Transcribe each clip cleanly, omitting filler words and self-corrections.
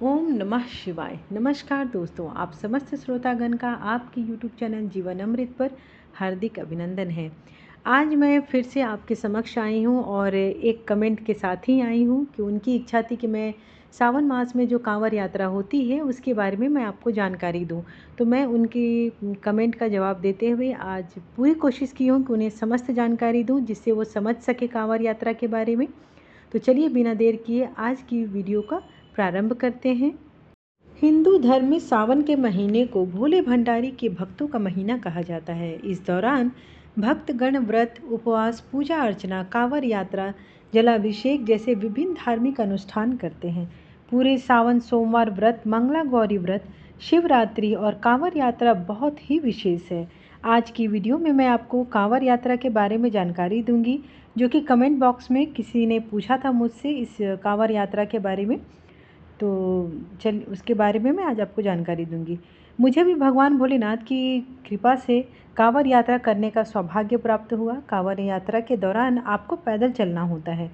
ओम नमः शिवाय। नमस्कार दोस्तों, आप समस्त श्रोतागण का आपके यूट्यूब चैनल जीवन अमृत पर हार्दिक अभिनंदन है। आज मैं फिर से आपके समक्ष आई हूँ और एक कमेंट के साथ ही आई हूँ कि उनकी इच्छा थी कि मैं सावन मास में जो कांवड़ यात्रा होती है उसके बारे में मैं आपको जानकारी दूँ। तो मैं उनकी कमेंट का जवाब देते हुए आज पूरी कोशिश की हूँ कि उन्हें समस्त जानकारी दूँ जिससे वो समझ सके कांवड़ यात्रा के बारे में। तो चलिए बिना देर किए आज की वीडियो का प्रारंभ करते हैं। हिंदू धर्म में सावन के महीने को भोले भंडारी के भक्तों का महीना कहा जाता है। इस दौरान भक्तगण व्रत, उपवास, पूजा अर्चना, कांवड़ यात्रा, जलाभिषेक जैसे विभिन्न धार्मिक अनुष्ठान करते हैं। पूरे सावन सोमवार व्रत, मंगला गौरी व्रत, शिवरात्रि और कांवड़ यात्रा बहुत ही विशेष है। आज की वीडियो में मैं आपको कांवड़ यात्रा के बारे में जानकारी दूंगी, जो कि कमेंट बॉक्स में किसी ने पूछा था मुझसे इस कांवड़ यात्रा के बारे में। तो चल उसके बारे में मैं आज आपको जानकारी दूंगी। मुझे भी भगवान भोलेनाथ की कृपा से कांवड़ यात्रा करने का सौभाग्य प्राप्त हुआ। कांवड़ यात्रा के दौरान आपको पैदल चलना होता है,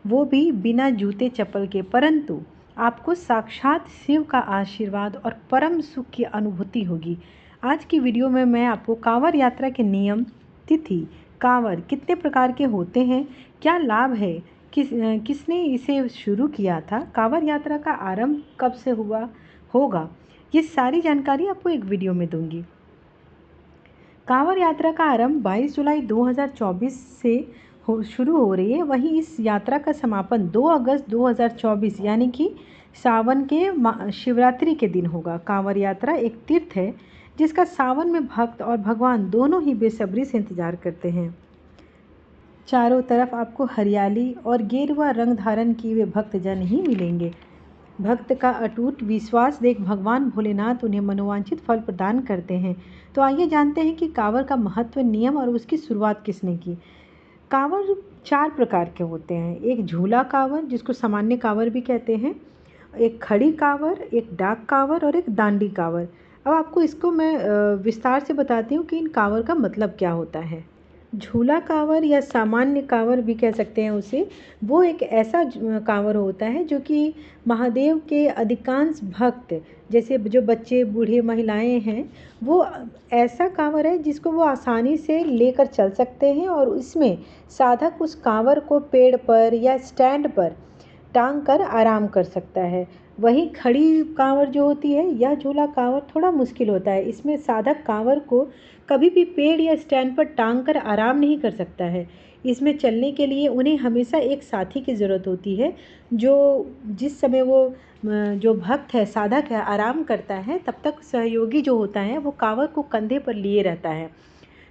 वो भी बिना जूते चप्पल के, परंतु आपको साक्षात शिव का आशीर्वाद और परम सुख की अनुभूति होगी। आज की वीडियो में मैं आपको कांवड़ यात्रा के नियम, तिथि, कांवड़ कितने प्रकार के होते हैं, क्या लाभ है, किसने इसे शुरू किया था, कांवड़ यात्रा का आरंभ कब से हुआ होगा, ये सारी जानकारी आपको एक वीडियो में दूंगी। कांवड़ यात्रा का आरंभ 22 जुलाई 2024 से शुरू हो रही है। वहीं इस यात्रा का समापन 2 अगस्त 2024 यानी कि सावन के शिवरात्रि के दिन होगा। कांवड़ यात्रा एक तीर्थ है जिसका सावन में भक्त और भगवान दोनों ही बेसब्री से इंतजार करते हैं। चारों तरफ आपको हरियाली और गेरुआ रंग धारण किए हुए भक्तजन ही मिलेंगे। भक्त का अटूट विश्वास देख भगवान भोलेनाथ उन्हें मनोवांछित फल प्रदान करते हैं। तो आइए जानते हैं कि कांवड़ का महत्व, नियम और उसकी शुरुआत किसने की। कांवड़ 4 प्रकार के होते हैं। एक झूला कांवड़ जिसको सामान्य कांवड़ भी कहते हैं, एक खड़ी कांवड़, एक डाक कांवड़ और एक दांडी कांवड़। अब आपको इसको मैं विस्तार से बताती हूँ कि इन कांवड़ का मतलब क्या होता है। झूला कांवड़ या सामान्य कांवड़ भी कह सकते हैं उसे, वो एक ऐसा कांवड़ होता है जो कि महादेव के अधिकांश भक्त, जैसे जो बच्चे, बूढ़े, महिलाएं हैं, वो ऐसा कांवड़ है जिसको वो आसानी से लेकर चल सकते हैं और इसमें साधक उस कांवड़ को पेड़ पर या स्टैंड पर टांग कर आराम कर सकता है। वहीं खड़ी कांवड़ जो होती है, यह झूला कांवड़ थोड़ा मुश्किल होता है। इसमें साधक कांवड़ को कभी भी पेड़ या स्टैंड पर टांग कर आराम नहीं कर सकता है। इसमें चलने के लिए उन्हें हमेशा एक साथी की ज़रूरत होती है, जो जिस समय वो जो भक्त है, साधक है, आराम करता है, तब तक सहयोगी जो होता है वो कांवड़ को कंधे पर लिए रहता है।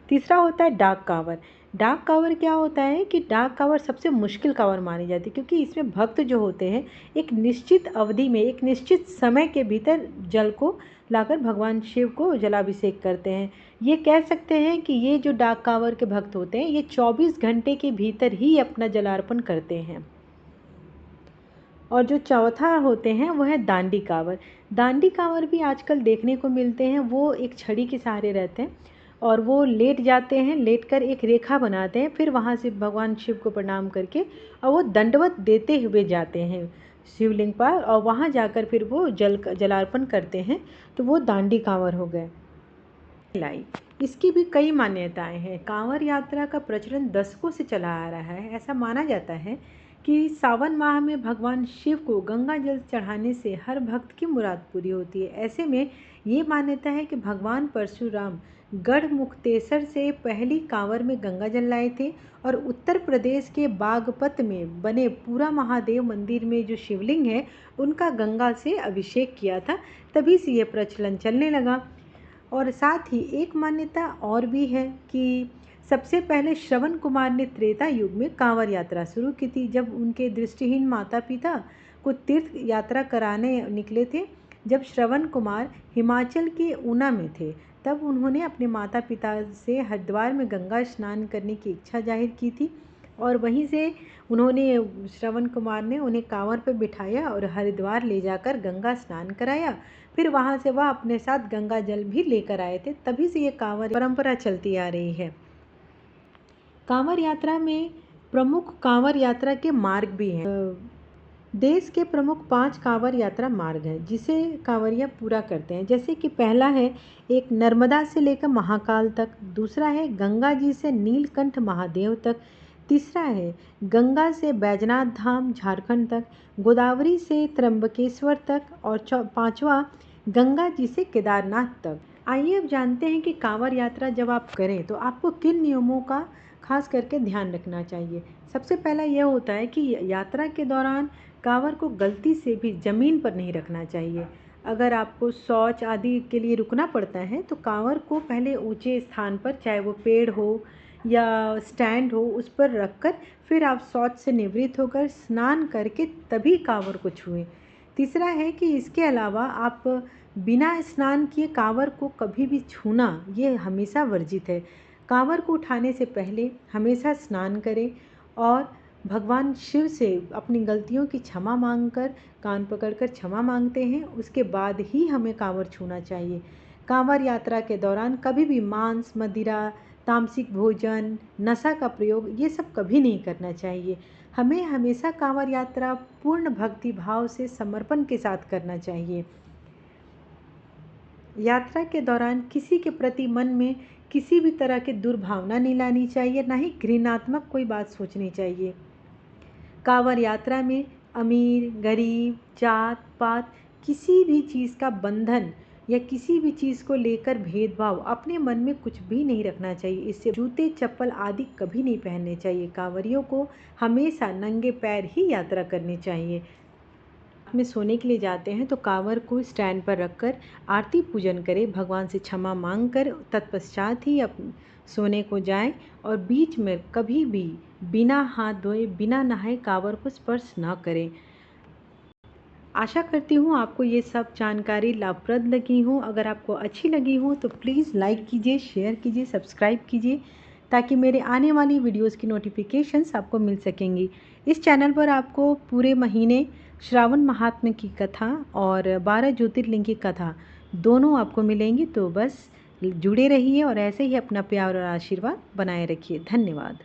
तीसरा होता है डाक कांवड़। डाक कांवड़ क्या होता है कि डाक कांवड़ सबसे मुश्किल कांवड़ मानी जाती है, क्योंकि इसमें भक्त जो होते हैं एक निश्चित अवधि में, एक निश्चित समय के भीतर जल को लाकर भगवान शिव को जलाभिषेक करते हैं। ये कह सकते हैं कि ये जो डाक कांवड़ के भक्त होते हैं ये 24 घंटे के भीतर ही अपना जलार्पण करते हैं। और जो चौथा होते हैं वो है दांडी कांवड़। दांडी कांवड़ भी आजकल देखने को मिलते हैं। वो एक छड़ी के सहारे रहते हैं और वो लेट जाते हैं, लेटकर एक रेखा बनाते हैं, फिर वहाँ से भगवान शिव को प्रणाम करके और वो दंडवत देते हुए जाते हैं शिवलिंग पर, और वहाँ जाकर फिर वो जलार्पण करते हैं। तो वो दांडी कांवड़ हो गए। लाई इसकी भी कई मान्यताएं हैं। कांवड़ यात्रा का प्रचलन दशकों से चला आ रहा है। ऐसा माना जाता है कि सावन माह में भगवान शिव को गंगा जल चढ़ाने से हर भक्त की मुराद पूरी होती है। ऐसे में ये मान्यता है कि भगवान परशुराम गढ़मुक्तेश्वर से पहली कांवड़ में गंगा जल लाए थे और उत्तर प्रदेश के बागपत में बने पूरा महादेव मंदिर में जो शिवलिंग है उनका गंगा से अभिषेक किया था। तभी से ये प्रचलन चलने लगा। और साथ ही एक मान्यता और भी है कि सबसे पहले श्रवण कुमार ने त्रेता युग में कांवड़ यात्रा शुरू की थी, जब उनके दृष्टिहीन माता पिता को तीर्थ यात्रा कराने निकले थे। जब श्रवण कुमार हिमाचल के ऊना में थे, तब उन्होंने अपने माता पिता से हरिद्वार में गंगा स्नान करने की इच्छा जाहिर की थी और वहीं से उन्होंने, श्रवण कुमार ने उन्हें कांवड़ पर बिठाया और हरिद्वार ले जाकर गंगा स्नान कराया। फिर वहाँ से वह अपने साथ गंगा जल भी लेकर आए थे। तभी से ये कांवड़ परंपरा चलती आ रही है। कांवड़ यात्रा में प्रमुख कांवड़ यात्रा के मार्ग भी हैं। देश के प्रमुख 5 कांवड़ यात्रा मार्ग हैं जिसे कांवड़िया पूरा करते हैं। जैसे कि पहला है एक नर्मदा से लेकर महाकाल तक, दूसरा है गंगा जी से नीलकंठ महादेव तक, तीसरा है गंगा से बैजनाथ धाम झारखंड तक, गोदावरी से त्र्यंबकेश्वर तक और पांचवा गंगा जी से केदारनाथ तक। आइए अब जानते हैं कि कांवड़ यात्रा जब आप करें तो आपको किन नियमों का खास करके ध्यान रखना चाहिए। सबसे पहला यह होता है कि यात्रा के दौरान कांवड़ को गलती से भी ज़मीन पर नहीं रखना चाहिए। अगर आपको शौच आदि के लिए रुकना पड़ता है तो कांवड़ को पहले ऊंचे स्थान पर, चाहे वो पेड़ हो या स्टैंड हो, उस पर रखकर फिर आप शौच से निवृत्त होकर स्नान करके तभी कांवड़ को छुएं। तीसरा है कि इसके अलावा आप बिना स्नान किए कांवड़ को कभी भी छूना ये हमेशा वर्जित है। कांवड़ को उठाने से पहले हमेशा स्नान करें और भगवान शिव से अपनी गलतियों की क्षमा मांगकर, कान पकड़कर क्षमा मांगते हैं, उसके बाद ही हमें कांवड़ छूना चाहिए। कांवड़ यात्रा के दौरान कभी भी मांस, मदिरा, तामसिक भोजन, नशा का प्रयोग ये सब कभी नहीं करना चाहिए। हमें हमेशा कांवड़ यात्रा पूर्ण भक्ति भाव से समर्पण के साथ करना चाहिए। यात्रा के दौरान किसी के प्रति मन में किसी भी तरह की दुर्भावना नहीं लानी चाहिए, ना ही घृणात्मक कोई बात सोचनी चाहिए। कांवड़ यात्रा में अमीर, गरीब, जात पात किसी भी चीज़ का बंधन या किसी भी चीज़ को लेकर भेदभाव अपने मन में कुछ भी नहीं रखना चाहिए। इससे जूते, चप्पल आदि कभी नहीं पहनने चाहिए। कांवड़ियों को हमेशा नंगे पैर ही यात्रा करनी चाहिए। में सोने के लिए जाते हैं तो कांवड़ को स्टैंड पर रखकर आरती पूजन करें, भगवान से क्षमा मांगकर तत्पश्चात ही सोने को जाएं और बीच में कभी भी बिना हाथ धोए, बिना नहाए कांवड़ को स्पर्श न करें। आशा करती हूँ आपको ये सब जानकारी लाभप्रद लगी हो। अगर आपको अच्छी लगी हो तो प्लीज़ लाइक कीजिए, शेयर कीजिए, सब्सक्राइब कीजिए ताकि मेरे आने वाली वीडियोस की नोटिफिकेशंस आपको मिल सकेंगी। इस चैनल पर आपको पूरे महीने श्रावण महात्म्य की कथा और 12 ज्योतिर्लिंग की कथा दोनों आपको मिलेंगी। तो बस जुड़े रहिए और ऐसे ही अपना प्यार और आशीर्वाद बनाए रखिए। धन्यवाद।